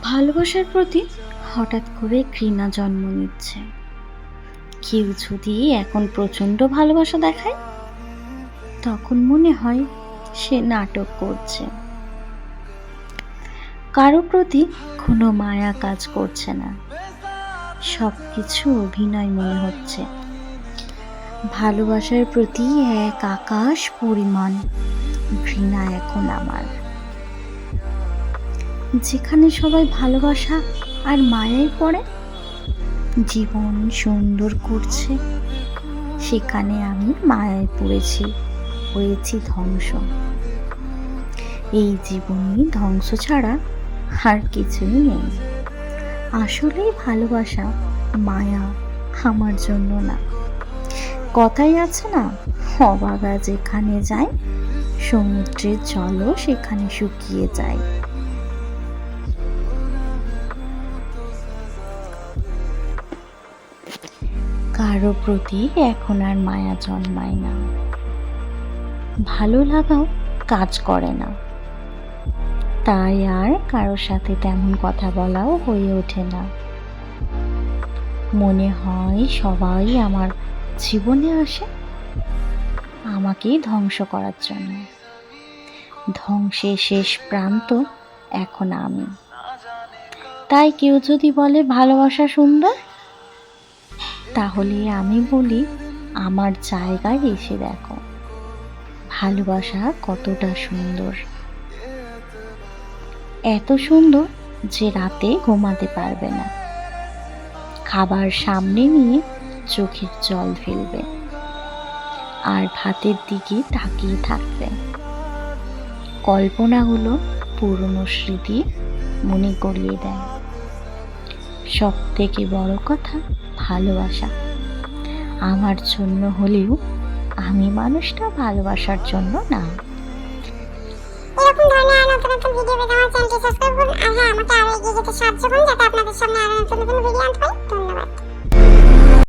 ভালোবাসার প্রতি হঠাৎ করে ঘৃণা জন্ম নিচ্ছে। কেউ যদি এখন প্রচণ্ড ভালোবাসা দেখায়, তখন মনে হয় সে নাটক করছে। কারো প্রতি কোনো মায়া কাজ করছে না, সব কিছু অভিনয় মনে হচ্ছে। ভালোবাসার প্রতি এক আকাশ পরিমাণ ঘৃণা এখন আমার। যেখানে সবাই ভালোবাসা আর মায়ায় পড়ে জীবন সুন্দর করছে, সেখানে আমি মায়ায় পড়েছি, হয়েছি ধ্বংস। এই জীবনে ধ্বংস ছাড়া আর কিছুই নেই। আসলেই ভালোবাসা মায়া আমার জন্য না। কথাই আছে না, অবাগা যেখানে যায় সমুদ্রের জলও সেখানে শুকিয়ে যায়। কারো প্রতি এখন আর মায়া জন্মায় না, ভালো লাগাও কাজ করে না, তাই আর কারোর সাথে তেমন কথা বলাও হয়ে ওঠে না। মনে হয় সবাই আমার জীবনে আসে আমাকেই ধ্বংস করার জন্য। ধ্বংসের শেষ প্রান্ত এখন আমি। তাই কেউ যদি বলে ভালোবাসা সুন্দর, তাহলে আমি বলি আমার জায়গায় এসে দেখো ভালোবাসা কতটা সুন্দর। এত সুন্দর যে রাতে ঘুমাতে পারবে না, খাবার সামনে নিয়ে চোখের জল ফেলবে আর ভাতের দিকে তাকিয়ে থাকবে। কল্পনাগুলো পুরনো স্মৃতি মনে করিয়ে দেয়। সব থেকে বড় কথা ভালোবাসা আমার জন্য হলেও আমি মানুষটা ভালোবাসার জন্য না। এরকম ধরনের আরো নতুন নতুন ভিডিও পেতে আমার চ্যানেলটি সাবস্ক্রাইব করুন। আর হ্যাঁ, আমাকে আরো এগিয়ে যেতে সাহায্য করুন, যাতে আপনাদের সামনে আরো নতুন নতুন ভিডিও আনতে পারি।